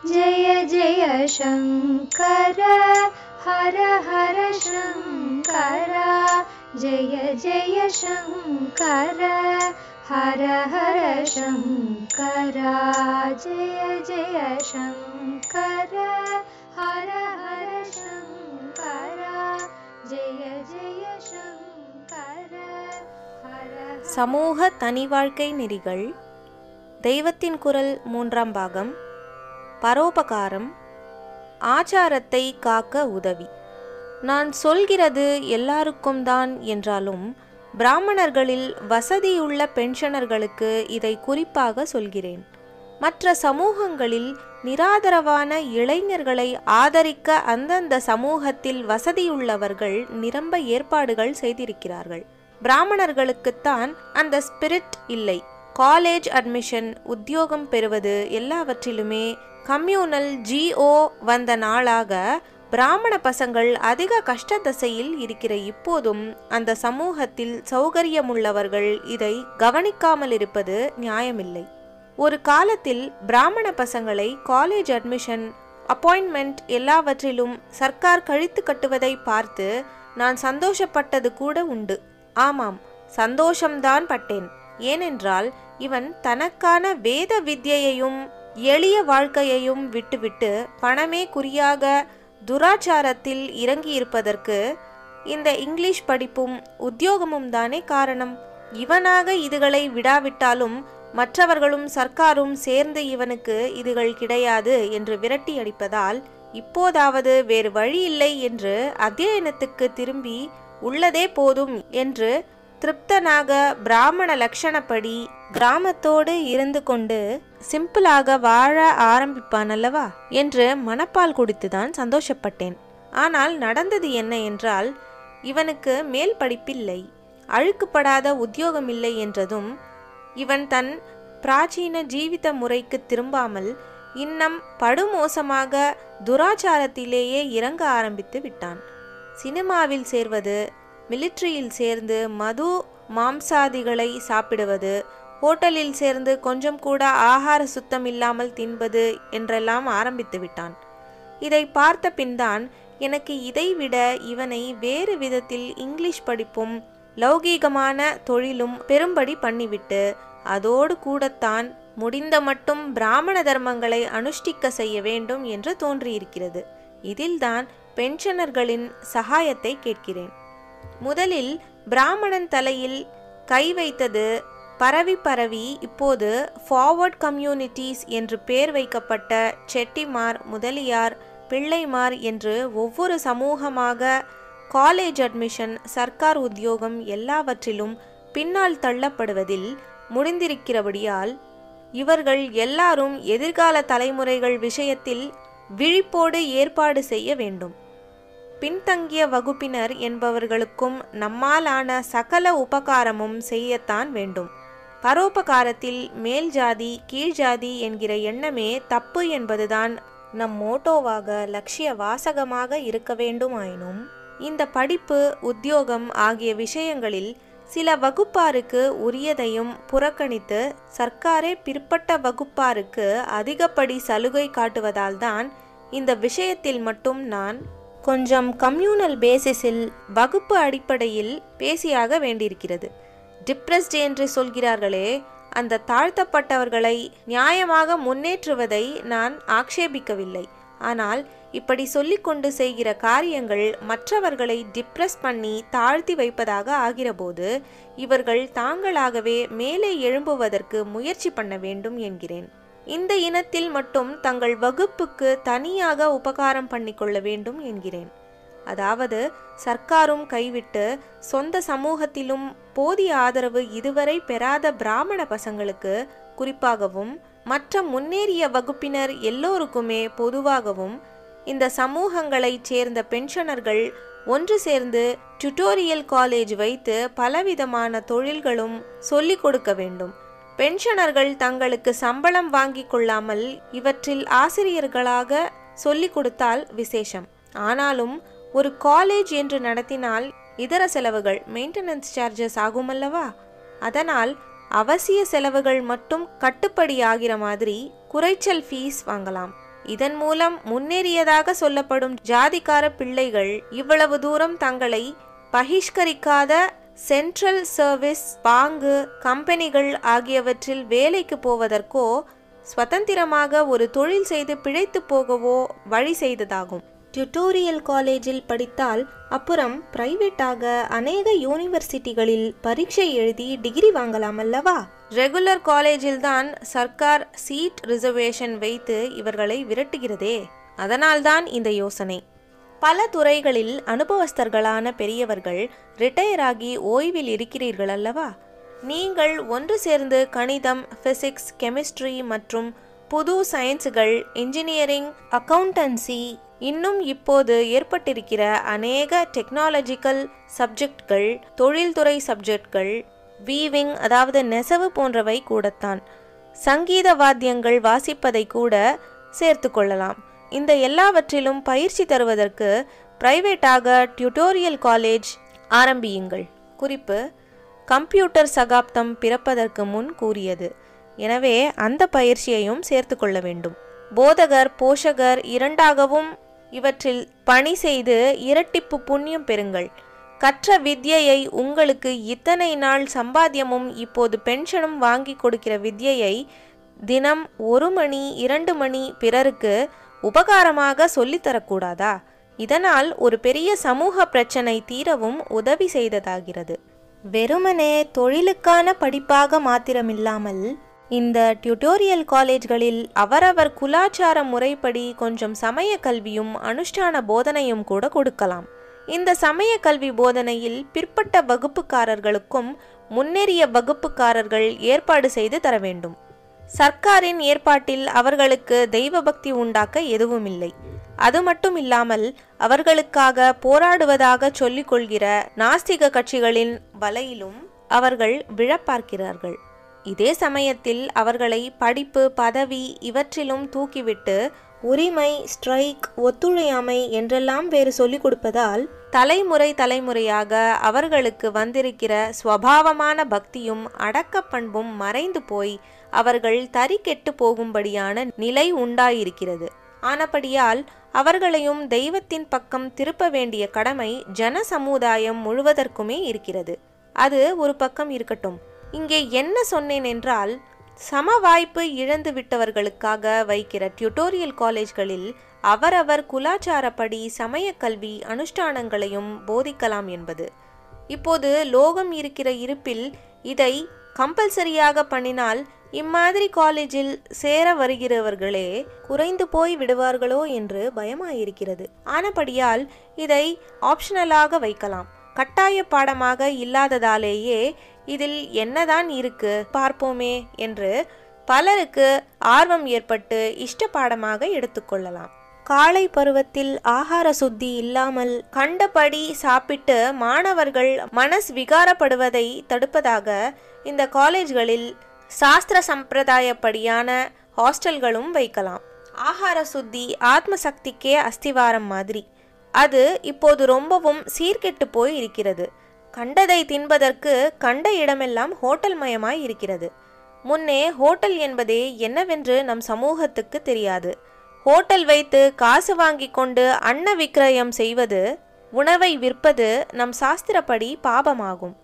जय जय शंकर हर हर शंकर जय जय शंकर हर हर शंकर जय जय शंकर हर हर शंकर जय जय शंकर हर சமூக தனி வாழ்க்கை நெறிகள் தெய்வத்தின் குரல் 3ஆம் பாகம் பரோபகாரம் ஆச்சாரத்தை காக்க உதவி. நான் சொல்கிறது எல்லாருக்கும் தான் என்றாலும் பிராமணர்களில் வசதியுள்ள பென்ஷனர்களுக்கு இதை குறிப்பாக சொல்கிறேன். மற்ற சமூகங்களில் நிராதரவான இளைஞர்களை ஆதரிக்க அந்தந்த சமூகத்தில் வசதியுள்ளவர்கள் நிரம்ப ஏற்பாடுகள் செய்திருக்கிறார்கள். பிராமணர்களுக்குத்தான் அந்த ஸ்பிரிட் இல்லை. காலேஜ் அட்மிஷன், உத்தியோகம் பெறுவது எல்லாவற்றிலுமே கம்யூனல் GO வந்த நாளாக பிராமண பசங்கள் அதிக கஷ்ட தசையில் இருக்கிற இப்போதும் அந்த சமூகத்தில் சௌகரியமுள்ளவர்கள் இதை கவனிக்காமல் இருப்பது நியாயமில்லை. ஒரு காலத்தில் பிராமண பசங்களை காலேஜ் அட்மிஷன், அப்பாயின்மெண்ட் எல்லாவற்றிலும் சர்க்கார் கழித்து கட்டுவதை பார்த்து நான் சந்தோஷப்பட்டது கூட உண்டு. ஆமாம், சந்தோஷம்தான் பட்டேன். ஏனென்றால் இவன் தனக்கான வேத வித்யையையும் எளிய வாழ்க்கையையும் விட்டுவிட்டு பணமே குறியாக துராச்சாரத்தில் இறங்கியிருப்பதற்கு இந்த இங்கிலீஷ் படிப்பும் உத்தியோகமும் தானே காரணம். இவனாக இதுகளை விடாவிட்டாலும் மற்றவர்களும் சர்க்காரும் சேர்ந்து இவனுக்கு இதுகள் கிடையாது என்று விரட்டி அடிப்பதால் இப்போதாவது வேறு வழி இல்லை என்று அத்தியனத்துக்கு திரும்பி உள்ளதே போதும் என்று திருப்தனாக பிராமண லட்சணப்படி கிராமத்தோடு இருந்து கொண்டு சிம்பிளாக வாழ ஆரம்பிப்பான் அல்லவா என்று மனப்பால் குடித்துதான் சந்தோஷப்பட்டேன். ஆனால் நடந்தது என்ன என்றால், இவனுக்கு மேல் படிப்பில்லை, அழுக்குப்படாத உத்தியோகம் இல்லை என்றதும் இவன் தன் பிராச்சீன ஜீவித முறைக்கு திரும்பாமல் இன்னும் படுமோசமாக துராச்சாரத்திலேயே இறங்க ஆரம்பித்து விட்டான். சினிமாவில் சேர்வது, மிலிட்ரியில் சேர்ந்து மது மாம்சாதிகளை சாப்பிடுவது, ஹோட்டலில் சேர்ந்து கொஞ்சம் கூட ஆகார சுத்தம் இல்லாமல் தின்பது என்றெல்லாம் ஆரம்பித்து விட்டான். இதை பார்த்த பின்தான் எனக்கு இதைவிட இவனை வேறு விதத்தில் இங்கிலீஷ் படிப்பும் லௌகீகமான தொழிலும் பெரும்படி பண்ணிவிட்டு அதோடு கூடத்தான் முடிந்த மட்டும் பிராமண தர்மங்களை அனுஷ்டிக்க செய்ய வேண்டும் என்று தோன்றியிருக்கிறது. இதில்தான் பென்ஷனர்களின் சகாயத்தை கேட்கிறேன். முதலில் பிராமணன் தலையில் கை வைத்தது பரவி பரவி இப்போது ஃபார்வர்ட் கம்யூனிட்டிஸ் என்று பெயர் வைக்கப்பட்ட செட்டிமார், முதலியார், பிள்ளைமார் என்று ஒவ்வொரு சமூகமாக காலேஜ் அட்மிஷன், சர்க்கார் உத்தியோகம் எல்லாவற்றிலும் பின்னால் தள்ளப்படுவதில் முடிந்திருக்கிறபடியால் இவர்கள் எல்லாரும் எதிர்கால தலைமுறைகள் விஷயத்தில் விழிப்போடு ஏற்பாடு செய்ய வேண்டும். பின்தங்கிய வகுப்பினர் என்பவர்களுக்கும் நம்மாலான சகல உபகாரமும் செய்யத்தான் வேண்டும். பரோபகாரத்தில் மேல் ஜாதி கீழ் ஜாதி என்கிற எண்ணமே தப்பு என்பதுதான் நம் மோட்டோவாக, லட்சிய வாசகமாக இருக்க வேண்டுமாயினும் இந்த படிப்பு, உத்தியோகம் ஆகிய விஷயங்களில் சில வகுப்பாருக்கு உரியதையும் புறக்கணித்து சர்க்காரே பிற்பட்ட வகுப்பாருக்கு அதிகப்படி சலுகை காட்டுவதால் தான் இந்த விஷயத்தில் மட்டும் நான் கொஞ்சம் கம்யூனல் பேசிஸில், வகுப்பு அடிப்படையில் பேசியாக வேண்டியிருக்கிறது. டிப்ரெஸ்ட் என்று சொல்கிறார்களே, அந்த தாழ்த்தப்பட்டவர்களை நியாயமாக முன்னேற்றுவதை நான் ஆக்ஷேபிக்கவில்லை. ஆனால் இப்படி சொல்லிக்கொண்டு செய்கிற காரியங்கள் மற்றவர்களை டிப்ரெஸ் பண்ணி தாழ்த்தி வைப்பதாக ஆகிறபோது இவர்கள் தாங்களாகவே மேலே எழும்புவதற்கு முயற்சி பண்ண வேண்டும் என்கிறேன். இந்த இனத்தில் மட்டும் தங்கள் வகுப்புக்கு தனியாக உபகாரம் பண்ணிக்கொள்ள வேண்டும் என்கிறேன். அதாவது சர்க்காரும் கைவிட்டு சொந்த சமூகத்திலும் போதிய ஆதரவு இதுவரை பெறாத பிராமண பசங்களுக்கு குறிப்பாகவும் மற்ற முன்னேறிய வகுப்பினர் எல்லோருக்குமே பொதுவாகவும் இந்த சமூகங்களைச் சேர்ந்த பென்ஷனர்கள் ஒன்று சேர்ந்து டியூட்டோரியல் காலேஜ் வைத்து பலவிதமான தொழில்களும் சொல்லிக் கொடுக்க வேண்டும். பென்ஷனர்கள் தங்களுக்கு சம்பளம் வாங்கி கொள்ளாமல் இவற்றில் ஆசிரியர்களாக சொல்லிக் கொடுத்தால் விசேஷம். ஆனாலும் ஒரு காலேஜ் என்று நடத்தினால் இதர செலவுகள், மெயின்டெனன்ஸ் சார்ஜஸ் ஆகுமல்லவா? அதனால் அவசிய செலவுகள் மட்டும் கட்டுப்படி ஆகிற மாதிரி குறைச்சல் ஃபீஸ் வாங்கலாம். இதன் மூலம் முன்னேறியதாக சொல்லப்படும் ஜாதிக்கார பிள்ளைகள் இவ்வளவு தூரம் தங்களை பகிஷ்கரிக்காத சென்ட்ரல் சர்வீஸ், பாங்கு, கம்பெனிகள் ஆகியவற்றில் வேலைக்கு போவதற்கோ சுதந்திரமாக ஒரு தொழில் செய்து பிழைத்து போகவோ வழி செய்ததாகும். டியூட்டோரியல் காலேஜில் படித்தால் அப்புறம் பிரைவேட்டாக அநேக யூனிவர்சிட்டிகளில் பரீட்சை எழுதி டிகிரி வாங்கலாம் அல்லவா? ரெகுலர் காலேஜில் தான் சர்க்கார் சீட் ரிசர்வேஷன் வைத்து இவர்களை விரட்டுகிறதே. அதனால்தான் இந்த யோசனை. பல துறைகளில் அனுபவஸ்தர்களான பெரியவர்கள் ரிட்டையர் ஆகி ஓய்வில் இருக்கிறீர்கள் அல்லவா? நீங்கள் ஒன்று சேர்ந்து கணிதம், பிசிக்ஸ், கெமிஸ்ட்ரி மற்றும் புது சயின்ஸுகள், இன்ஜினியரிங், அக்கவுண்டன்சி, இன்னும் இப்போது ஏற்பட்டிருக்கிற அநேக டெக்னாலஜிக்கல் சப்ஜெக்ட்கள், தொழில்துறை சப்ஜெக்ட்கள், வீவிங் அதாவது நெசவு போன்றவை கூடத்தான். சங்கீத வாத்தியங்கள் வாசிப்பதை கூட சேர்த்து கொள்ளலாம். இந்த எல்லாவற்றிலும் பயிற்சி தருவதற்கு பிரைவேட்டாக டியூட்டோரியல் காலேஜ் ஆரம்பியுங்கள். குறிப்பு: கம்ப்யூட்டர் சகாப்தம் பிறப்பதற்கு முன் கூறியது. எனவே அந்த பயிற்சியையும் சேர்த்து கொள்ள வேண்டும். போதகர், போஷகர் இரண்டாகவும் இவற்றில் பணி செய்து இரட்டிப்பு புண்ணியம் பெறுங்கள். கற்ற வித்யையை, உங்களுக்கு இத்தனை நாள் சம்பாத்தியமும் இப்போது பென்ஷனும் வாங்கி கொடுக்கிற வித்யையை தினம் 1 மணி 2 மணி பிறருக்கு உபகாரமாக சொல்லித்தரக்கூடாதா? இதனால் ஒரு பெரிய சமூக பிரச்சனை தீரவும் உதவி செய்ததாகிறது. வெறுமனே தொழிலுக்கான படிப்பாக மாத்திரமில்லாமல் இந்த டியூட்டோரியல் காலேஜ்களில் அவரவர் குலாச்சார முறைப்படி கொஞ்சம் சமய கல்வியும் அனுஷ்டான போதனையும் கூட கொடுக்கலாம். இந்த சமய கல்வி போதனையில் பிற்பட்ட வகுப்புக்காரர்களுக்கும் முன்னேறிய வகுப்புக்காரர்கள் ஏற்பாடு செய்து தர வேண்டும். சர்க்காரின் ஏற்பாட்டில் அவர்களுக்கு தெய்வ பக்தி உண்டாக்க எதுவுமில்லை. அது மட்டும் இல்லாமல் அவர்களுக்காக போராடுவதாக சொல்லிக் கொள்கிற நாஸ்திக கட்சிகளின் வலையிலும் அவர்கள் விழப்பார்க்கிறார்கள். இதே சமயத்தில் அவர்களை படிப்பு, பதவி இவற்றிலும் தூக்கிவிட்டு உரிமை, ஸ்ட்ரைக், ஒத்துழையாமை என்றெல்லாம் வேறு சொல்லிக் கொடுப்பதால் தலைமுறையாக அவர்களுக்கு வந்திருக்கிற சுவாவமான பக்தியும் அடக்க பண்பும் மறைந்து போய் அவர்கள் தறி கெட்டு போகும்படியான நிலை உண்டாயிருக்கிறது. ஆனபடியால் அவர்களையும் தெய்வத்தின் பக்கம் திருப்ப வேண்டிய கடமை ஜன சமுதாயம் முழுவதற்குமே இருக்கிறது. அது ஒரு பக்கம் இருக்கட்டும். இங்கே என்ன சொன்னேன் என்றால், சம வாய்ப்பு இழந்து விட்டவர்களுக்காக வைக்கிற டியூட்டோரியல் காலேஜ்களில் அவரவர் குலாச்சாரப்படி சமய கல்வி அனுஷ்டானங்களையும் போதிக்கலாம் என்பது. இப்போது லோகம் இருக்கிற இருப்பில் இதை கம்பல்சரியாக பண்ணினால் இம்மாதிரி காலேஜில் சேர வருகிறவர்களே குறைந்து போய் விடுவார்களோ என்று பயமாயிருக்கிறது. ஆனபடியால் இதை ஆப்ஷனலாக வைக்கலாம். கட்டாய பாடமாக இல்லாததாலேயே இதில் என்னதான் இருக்கு பார்ப்போமே என்று பலருக்கு ஆர்வம் ஏற்பட்டு இஷ்ட பாடமாக எடுத்துக்கொள்ளலாம். காலை பருவத்தில் ஆகார சுத்தி இல்லாமல் கண்டபடி சாப்பிட்டு மாணவர்கள் மனஸ் விகாரப்படுவதை தடுப்பதாக இந்த காலேஜ்களில் சாஸ்திர சம்பிரதாயப்படியான ஹாஸ்டல்களும் வைக்கலாம். ஆகார சுத்தி ஆத்ம சக்திக்கே அஸ்திவாரம் மாதிரி. அது இப்போது ரொம்பவும் சீர்கெட்டு போய் இருக்கிறது. கண்டதை தின்பதற்கு கண்ட இடமெல்லாம் ஹோட்டல் மயமாய் இருக்கிறது. முன்னே ஹோட்டல் என்பதே என்னவென்று நம் சமூகத்துக்கு தெரியாது. ஹோட்டல் வைத்து காசு வாங்கி கொண்டு அன்ன விக்கிரயம் செய்வது, உணவை விற்பது நம் சாஸ்திரப்படி பாபமாகும்.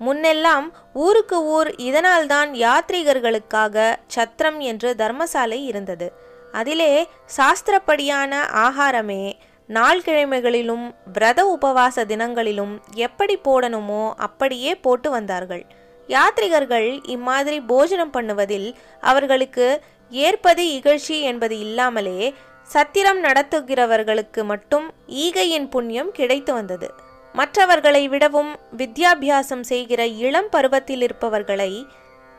முன்னெல்லாம் ஊருக்கு ஊர் இதனால்தான் யாத்ரீகர்களுக்காக சத்திரம் என்று தர்மசாலை இருந்தது. அதிலே சாஸ்திரப்படியான ஆகாரமே நாள்கிழமைகளிலும் விரத உபவாச தினங்களிலும் எப்படி போடணுமோ அப்படியே போட்டு வந்தார்கள். யாத்ரிகர்கள் இம்மாதிரி போஜனம் பண்ணுவதில் அவர்களுக்கு ஏற்பது இகழ்ச்சி என்பது இல்லாமலே சத்திரம் நடத்துகிறவர்களுக்கு மட்டும் ஈகையின் புண்ணியம் கிடைத்து வந்தது. மற்றவர்களை விடவும் வித்யாபியாசம் செய்கிற இளம் பருவத்தில் இருப்பவர்களை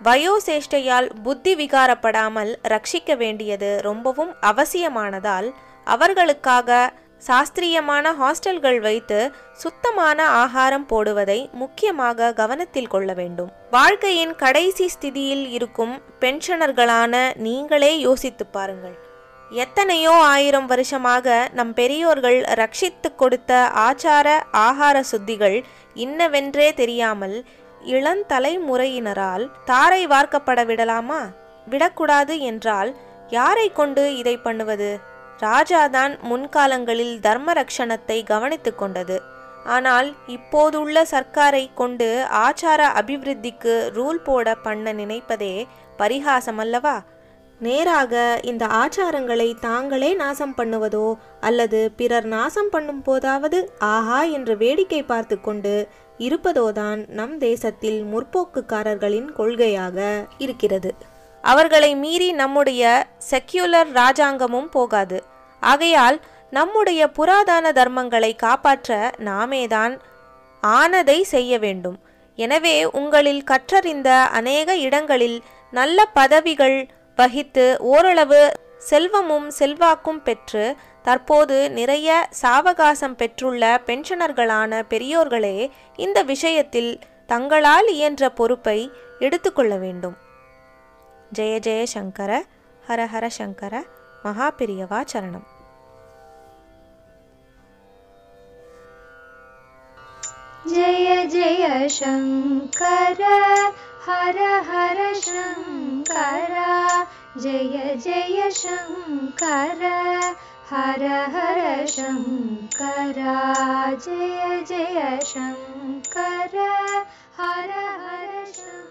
வயோசேஷ்டையால் புத்தி விகாரப்படாமல் ரட்சிக்க வேண்டியது ரொம்பவும் அவசியமானதால் அவர்களுக்காக சாஸ்திரியமான ஹாஸ்டல்கள் வைத்து சுத்தமான ஆகாரம் போடுவதை முக்கியமாக கவனத்தில் கொள்ள வேண்டும். வாழ்க்கையின் கடைசி ஸ்திதியில் இருக்கும் பென்ஷனர்களான நீங்களே யோசித்து பாருங்கள். எத்தனையோ 1000 வருஷமாக நம் பெரியோர்கள் ரட்சித்து கொடுத்த ஆச்சார ஆகார சுத்திகள் இன்னவென்றே தெரியாமல் இளந்தலைமுறையினரால் தாரை வார்க்கப்பட விடலாமா? விடக்கூடாது என்றால் யாரை கொண்டு இதை பண்ணுவது? ராஜாதான் முன்காலங்களில் தர்ம ரக்ஷணத்தை கவனித்து கொண்டது. ஆனால் இப்போதுள்ள சர்க்காரை கொண்டு ஆச்சார அபிவிருத்திக்கு ரூல் போட பண்ண நினைப்பதே பரிகாசம் அல்லவா? நேராக இந்த ஆச்சாரங்களை தாங்களே நாசம் பண்ணுவதோ அல்லது பிறர் நாசம் பண்ணும் போதாவது ஆஹா என்று வேடிக்கை பார்த்து கொண்டு இருப்பதோதான் நம் தேசத்தில் முற்போக்குக்காரர்களின் கொள்கையாக இருக்கிறது. அவர்களை மீறி நம்முடைய செக்யுலர் ராஜாங்கமும் போகாது. ஆகையால் நம்முடைய புராதன தர்மங்களை காப்பாற்ற நாமேதான் ஆனதை செய்ய வேண்டும். எனவே உங்களில் கற்றறிந்த அநேக இடங்களில் நல்ல பதவிகள் வகித்து ஓரளவு செல்வமும் செல்வாக்கும் பெற்று தற்போது நிறைய சாவகாசம் பெற்றுள்ள பென்ஷனர்களான பெரியோர்களே இந்த விஷயத்தில் தங்களால் இயன்ற பொறுப்பை எடுத்துக்கொள்ள வேண்டும். ஜெய ஜெய சங்கர, ஹர ஹர சங்கர, மகாபிரியவா சரணம். जय जय शंकर हर हर शंकर, जय जय शंकर हर हर शंकर, जय जय शंकर हर हर शंकर.